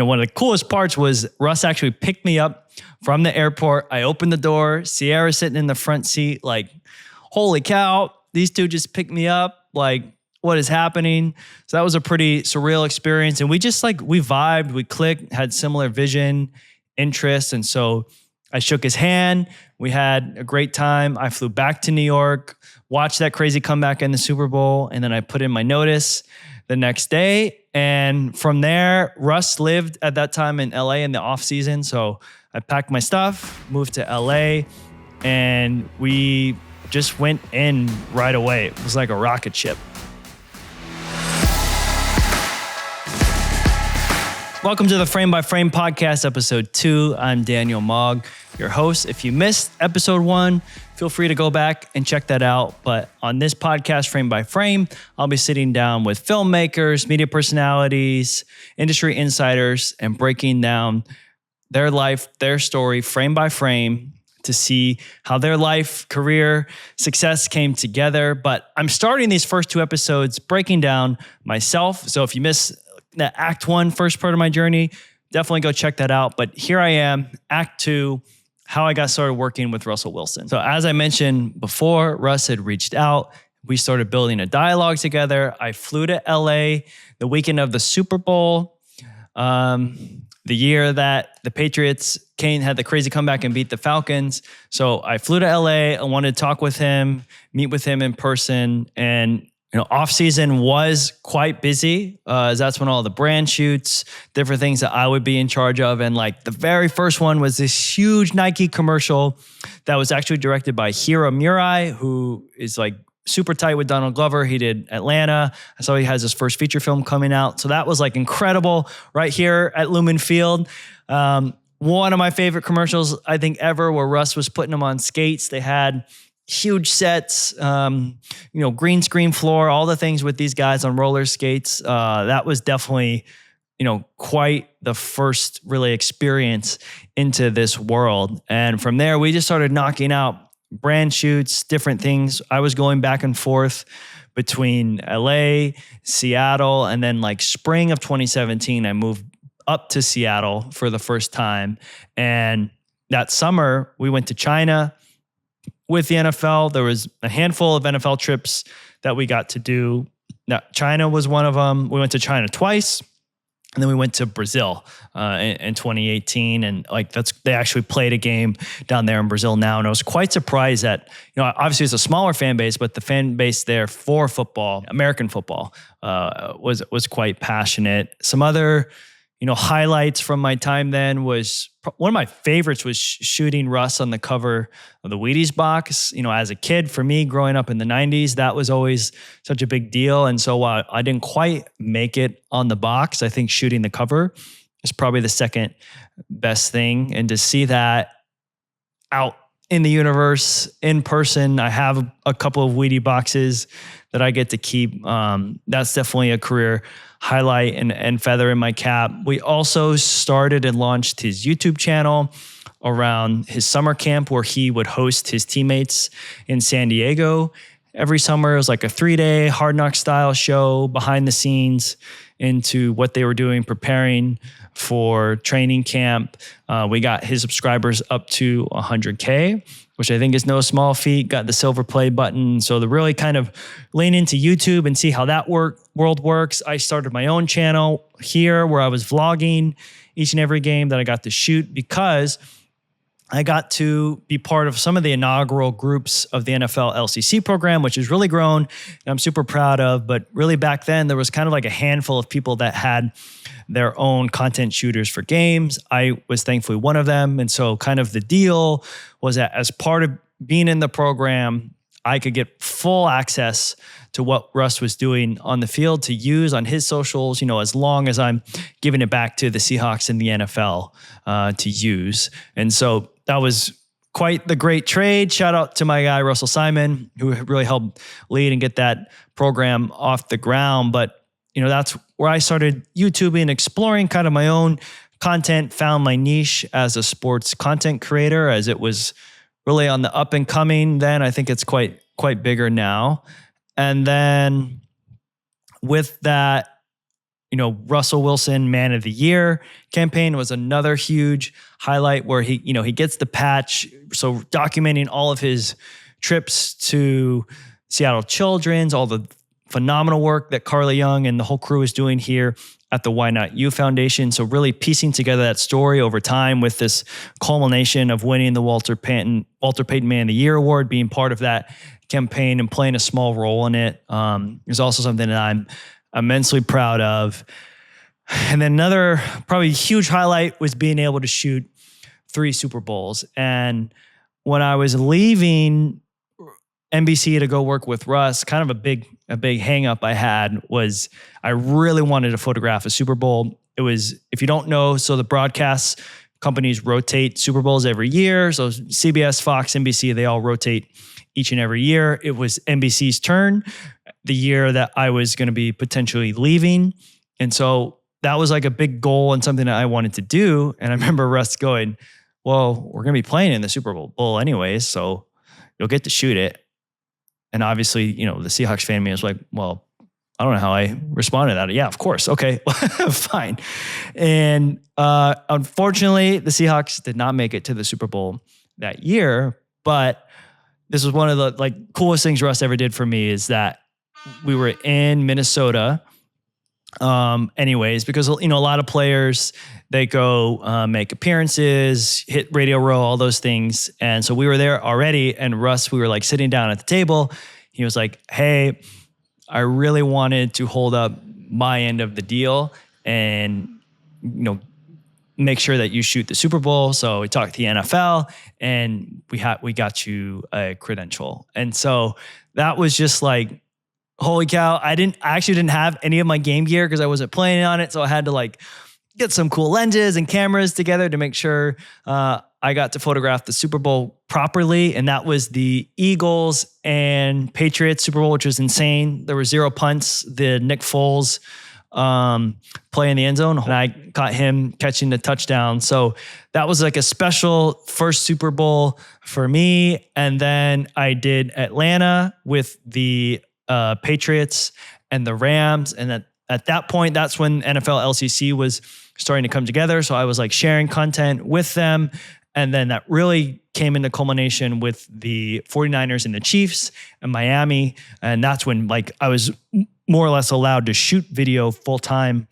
one of the coolest parts was Russ actually picked me up from the airport. I opened the door, Ciara sitting in the front seat, like, holy cow, these two just picked me up. Like, what is happening? So that was a pretty surreal experience. And we just we vibed, we clicked, had similar vision, interests. And so I shook his hand. We had a great time. I flew back to New York, watched that crazy comeback in the Super Bowl. And then I put in my notice the next day. And from there, Russ lived at that time in LA in the off season. So I packed my stuff, moved to LA, and we just went in right away. It was like a rocket ship. Welcome to the Frame by Frame podcast, episode 2. I'm Daniel Mogg, your host. If you missed episode 1, feel free to go back and check that out. But on this podcast, Frame by Frame, I'll be sitting down with filmmakers, media personalities, industry insiders, and breaking down their life, their story, frame by frame, to see how their life, career, success came together. But I'm starting these first 2 episodes breaking down myself. So if you miss the Act 1 first part of my journey, definitely go check that out. But here I am, Act 2, how I got started working with Russell Wilson. So as I mentioned before, Russ had reached out. We started building a dialogue together. I flew to LA the weekend of the Super Bowl, the year that the Patriots had the crazy comeback and beat the Falcons. So I flew to LA. I wanted to talk with him, meet with him in person. And off season was quite busy, as that's when all the brand shoots, different things that I would be in charge of. And the very first one was this huge Nike commercial that was actually directed by Hiro Murai, who is super tight with Donald Glover. He did Atlanta. I saw he has his first feature film coming out. So that was incredible right here at Lumen Field. One of my favorite commercials, I think, ever, where Russ was putting them on skates. They had huge sets, green screen floor, all the things with these guys on roller skates. That was definitely, quite the first really experience into this world. And from there, we just started knocking out brand shoots, different things. I was going back and forth between LA, Seattle, and then spring of 2017, I moved up to Seattle for the first time. And that summer, we went to China with the NFL. There was a handful of NFL trips that we got to do. Now, China was one of them. We went to China twice. And then we went to Brazil in 2018. And they actually played a game down there in Brazil now. And I was quite surprised that, obviously it's a smaller fan base, but the fan base there for football, American football, was quite passionate. Some other highlights from my time then was one of my favorites was shooting Russ on the cover of the Wheaties box. As a kid, for me, growing up in the 90s, that was always such a big deal. And so while I didn't quite make it on the box, I think shooting the cover is probably the second best thing. And to see that out in the universe, in person, I have a couple of Wheaties boxes that I get to keep. That's definitely a career highlight and feather in my cap. We also started and launched his YouTube channel around his summer camp, where he would host his teammates in San Diego every summer. It was a 3-day Hard Knock style show behind the scenes into what they were doing, preparing for training camp. We got his subscribers up to 100K, which I think is no small feat. Got the silver play button. So to really kind of lean into YouTube and see how that world works, I started my own channel here where I was vlogging each and every game that I got to shoot, because I got to be part of some of the inaugural groups of the NFL LCC program, which has really grown and I'm super proud of. But really back then, there was kind of a handful of people that had their own content shooters for games. I was thankfully one of them. And so kind of the deal was that as part of being in the program, I could get full access to what Russ was doing on the field to use on his socials, as long as I'm giving it back to the Seahawks and the NFL to use. And so that was quite the great trade. Shout out to my guy, Russell Simon, who really helped lead and get that program off the ground. But, that's where I started YouTubing and exploring kind of my own content, found my niche as a sports content creator, as it was really on the up and coming then. I think it's quite bigger now. And then with that, Russell Wilson Man of the Year campaign was another huge highlight where he gets the patch. So documenting all of his trips to Seattle Children's, all the phenomenal work that Carly Young and the whole crew is doing here at the Why Not You Foundation. So really piecing together that story over time with this culmination of winning the Walter Payton Man of the Year award, being part of that campaign and playing a small role in it is also something that I'm immensely proud of. And then another probably huge highlight was being able to shoot 3 Super Bowls. And when I was leaving NBC to go work with Russ, kind of a big hang up I had was I really wanted to photograph a Super Bowl. It was, if you don't know, so the broadcast companies rotate Super Bowls every year. So CBS, Fox, NBC, they all rotate each and every year. It was NBC's turn the year that I was going to be potentially leaving. And so that was like a big goal and something that I wanted to do. And I remember Russ going, well, we're going to be playing in the Super Bowl anyways, so you'll get to shoot it. And obviously, the Seahawks fan in me was like, well, I don't know how I responded to that. Yeah, of course. Okay, fine. And unfortunately, the Seahawks did not make it to the Super Bowl that year. But this was one of the coolest things Russ ever did for me is that we were in Minnesota anyways, because, a lot of players, they go make appearances, hit Radio Row, all those things. And so we were there already. And Russ, we were sitting down at the table. He was like, hey, I really wanted to hold up my end of the deal and, make sure that you shoot the Super Bowl. So we talked to the NFL and we got you a credential. And so that was just holy cow. I actually didn't have any of my game gear because I wasn't playing on it. So I had to get some cool lenses and cameras together to make sure I got to photograph the Super Bowl properly. And that was the Eagles and Patriots Super Bowl, which was insane. There were 0 punts. The Nick Foles play in the end zone, and I caught him catching the touchdown. So that was a special first Super Bowl for me. And then I did Atlanta with the Patriots and the Rams. And at that point, that's when NFL LCC was starting to come together. So I was sharing content with them. And then that really came into culmination with the 49ers and the Chiefs and Miami. And that's when I was more or less allowed to shoot video full time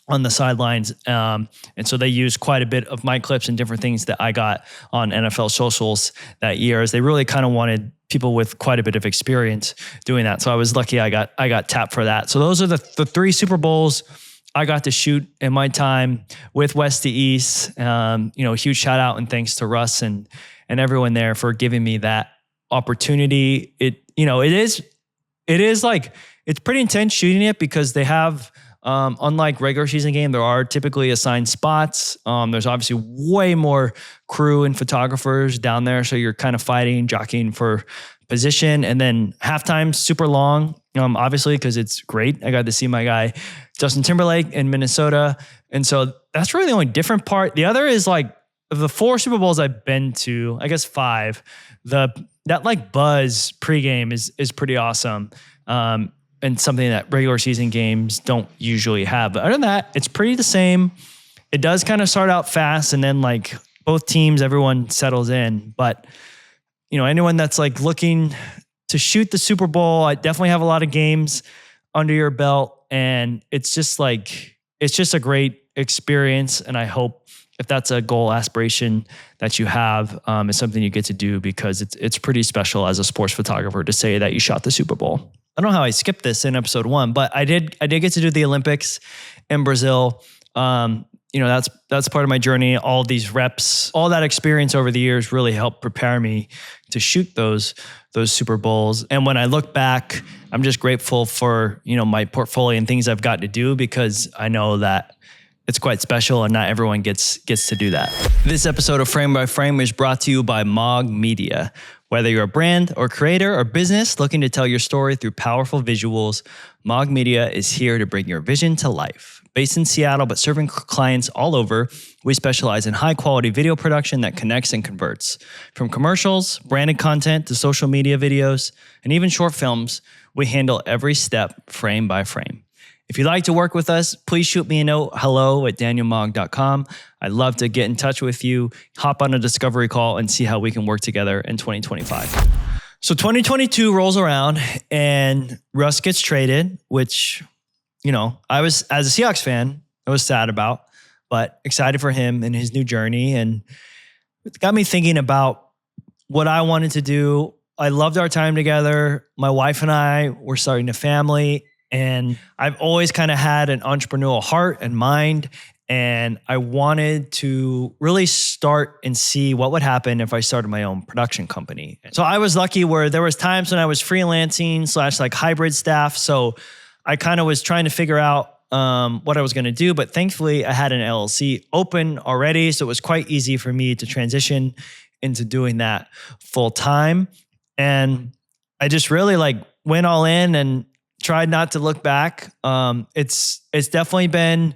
on the sidelines. And so they used quite a bit of my clips and different things that I got on NFL socials that year, as they really kind of wanted people with quite a bit of experience doing that. So I was lucky I got tapped for that. So those are the 3 Super Bowls I got to shoot in my time with West to East. Huge shout out and thanks to Russ and everyone there for giving me that opportunity. It's pretty intense shooting it because they have, unlike regular season game, there are typically assigned spots. There's obviously way more crew and photographers down there. So you're kind of fighting, jockeying for position. And then halftime's super long, obviously, because it's great. I got to see my guy, Justin Timberlake in Minnesota. And so that's really the only different part. The other is the 4 Super Bowls I've been to, I guess 5, that buzz pregame is pretty awesome. And something that regular season games don't usually have. But other than that, it's pretty the same. It does kind of start out fast and then both teams, everyone settles in. But, anyone that's looking to shoot the Super Bowl, I definitely have a lot of games under your belt. And it's just a great experience. And I hope if that's a goal aspiration that you have, is something you get to do because it's pretty special as a sports photographer to say that you shot the Super Bowl. I don't know how I skipped this in episode 1, but I did get to do the Olympics in Brazil. That's part of my journey. All these reps, all that experience over the years really helped prepare me to shoot those Super Bowls. And when I look back, I'm just grateful for, my portfolio and things I've got to do because I know that it's quite special and not everyone gets to do that. This episode of Frame by Frame is brought to you by Mogg Media. Whether you're a brand or creator or business looking to tell your story through powerful visuals, Mogg Media is here to bring your vision to life. Based in Seattle, but serving clients all over, we specialize in high-quality video production that connects and converts. From commercials, branded content, to social media videos, and even short films, we handle every step frame by frame. If you'd like to work with us, please shoot me a note, hello@danielmogg.com. I'd love to get in touch with you, hop on a discovery call, and see how we can work together in 2025. So 2022 rolls around and Russ gets traded, which, I was, as a Seahawks fan, I was sad about, but excited for him and his new journey. And it got me thinking about what I wanted to do. I loved our time together. My wife and I were starting a family, and I've always kind of had an entrepreneurial heart and mind. And I wanted to really start and see what would happen if I started my own production company. So I was lucky where there was times when I was freelancing / like hybrid staff. So I kind of was trying to figure out what I was going to do. But thankfully I had an LLC open already. So it was quite easy for me to transition into doing that full time. And I just really went all in and tried not to look back. It's definitely been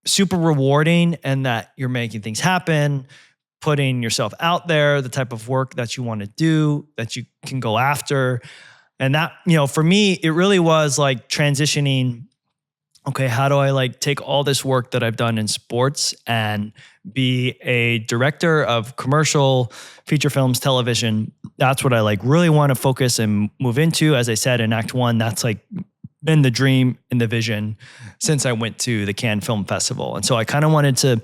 super rewarding, and that you're making things happen, putting yourself out there, the type of work that you want to do, that you can go after. And that, for me, it really was transitioning. Okay, how do I take all this work that I've done in sports and be a director of commercial feature films, television? That's what I really want to focus and move into. As I said in Act 1, that's been the dream and the vision since I went to the Cannes Film Festival. And so I kind of wanted to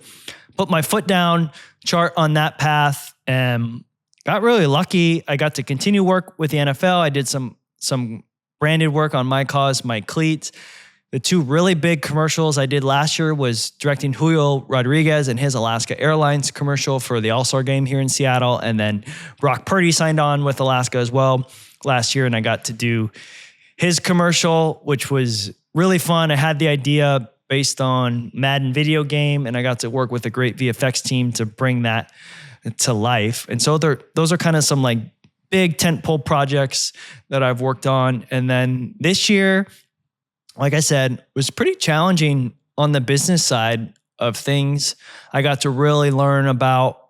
put my foot down, chart on that path, and got really lucky. I got to continue work with the NFL. I did some branded work on my cause, my cleats. The two really big commercials I did last year was directing Julio Rodriguez and his Alaska Airlines commercial for the All-Star game here in Seattle. And then Brock Purdy signed on with Alaska as well last year. And I got to do his commercial, which was really fun. I had the idea based on Madden video game, and I got to work with a great VFX team to bring that to life. And so those are kind of some big tentpole projects that I've worked on. And then this year, like I said, was pretty challenging on the business side of things. I got to really learn about,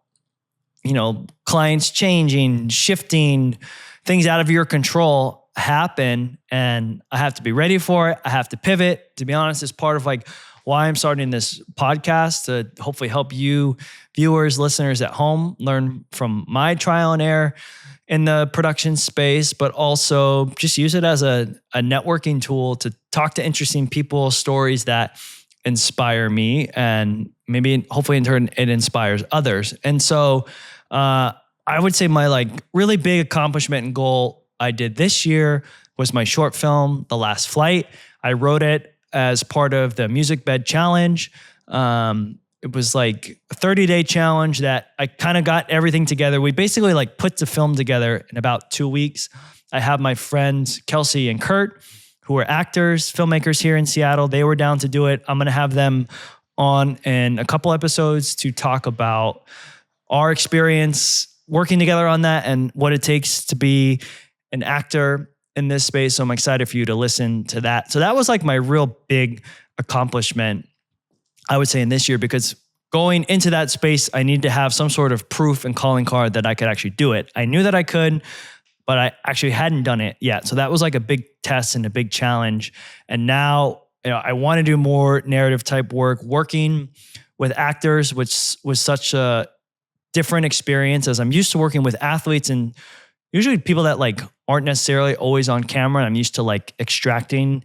clients changing, shifting, things out of your control happen, and I have to be ready for it. I have to pivot. To be honest, it's part of why I'm starting this podcast, to hopefully help you viewers, listeners at home learn from my trial and error in the production space, but also just use it as a networking tool to talk to interesting people, stories that inspire me, and maybe hopefully in turn it inspires others. And so I would say my really big accomplishment and goal I did this year was my short film, The Last Flight. I wrote it as part of the Music Bed Challenge. It was a 30-day challenge that I kind of got everything together. We basically put the film together in about 2 weeks. I have my friends Kelsey and Kurt, who are actors, filmmakers here in Seattle. They were down to do it. I'm going to have them on in a couple episodes to talk about our experience working together on that and what it takes to be an actor in this space. So I'm excited for you to listen to that. So that was my real big accomplishment, I would say, in this year, because going into that space, I needed to have some sort of proof and calling card that I could actually do it. I knew that I could, but I actually hadn't done it yet. So that was a big test and a big challenge. And now, I want to do more narrative type work, working with actors, which was such a different experience, as I'm used to working with athletes and usually people that aren't necessarily always on camera. I'm used to extracting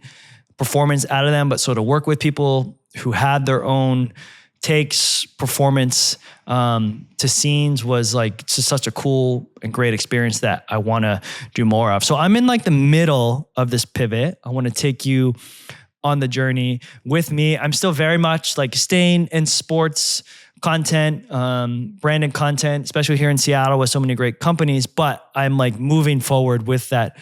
performance out of them, but so to work with people who had their own takes, performance to scenes was just such a cool and great experience that I want to do more of. So I'm in the middle of this pivot. I want to take you on the journey with me. I'm still very much staying in sports content, branded content, especially here in Seattle with so many great companies, but I'm moving forward with that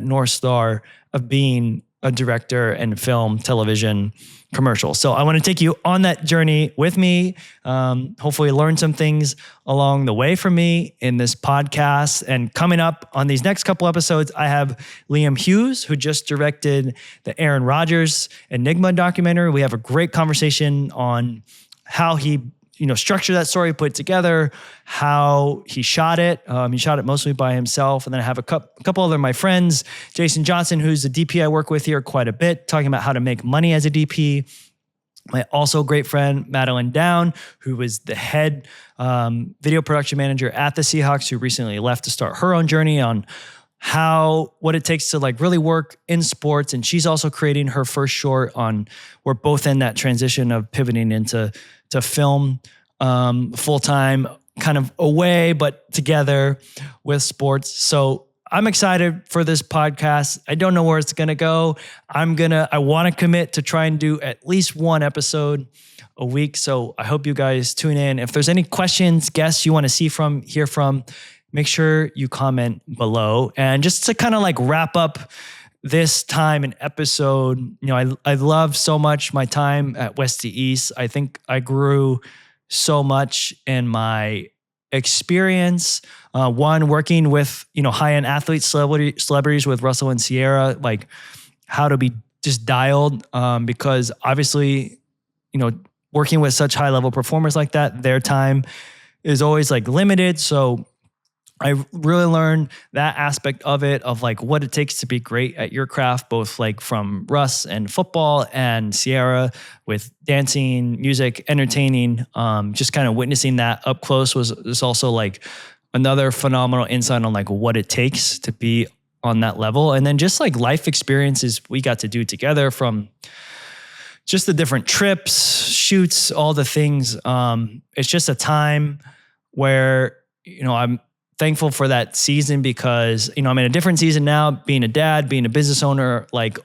North Star of being a director in film, television, commercial. So I want to take you on that journey with me. Hopefully learn some things along the way from me in this podcast. And coming up on these next couple episodes, I have Liam Hughes, who just directed the Aaron Rodgers Enigma documentary. We have a great conversation on how he structure that story, put it together, how he shot it. He shot it mostly by himself. And then I have a couple other my friends, Jason Johnson, who's the DP I work with here quite a bit, talking about how to make money as a DP. My also great friend, Madeline Down, who was the head video production manager at the Seahawks, who recently left to start her own journey on what it takes to like really work in sports. And she's also creating her first short we're both in that transition of pivoting into film full-time, kind of away, but together with sports. So I'm excited for this podcast. I don't know where it's going to go. I want to commit to try and do at least one episode a week. So I hope you guys tune in. If there's any questions, guests you want to hear from, make sure you comment below. And just to kind of like wrap up this time and episode, I love so much my time at West to East. I think I grew so much in my experience. One, working with, high-end athletes, celebrities with Russell and Ciara, like how to be just dialed. Because obviously, working with such high-level performers like that, their time is always like limited. So I really learned that aspect of it, of like what it takes to be great at your craft, both like from Russ and football and Ciara with dancing, music, entertaining. Just kind of witnessing that up close was also like another phenomenal insight on like what it takes to be on that level. And then just like life experiences we got to do together, from just the different trips, shoots, all the things. It's just a time where, I'm thankful for that season, because, I'm in a different season now, being a dad, being a business owner. Like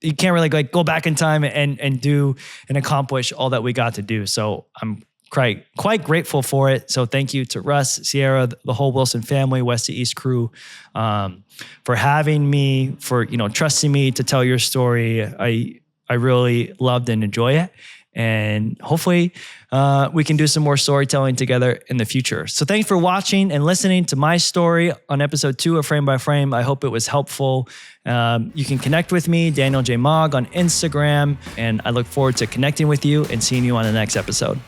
you can't really like go back in time and do and accomplish all that we got to do. So I'm quite grateful for it. So thank you to Russ, Ciara, the whole Wilson family, West to East crew, for having me, for, trusting me to tell your story. I really loved and enjoy it. And hopefully we can do some more storytelling together in the future. So thanks for watching and listening to my story on episode 2 of Frame by Frame. I hope it was helpful. You can connect with me, Daniel J. Mogg, on Instagram. And I look forward to connecting with you and seeing you on the next episode.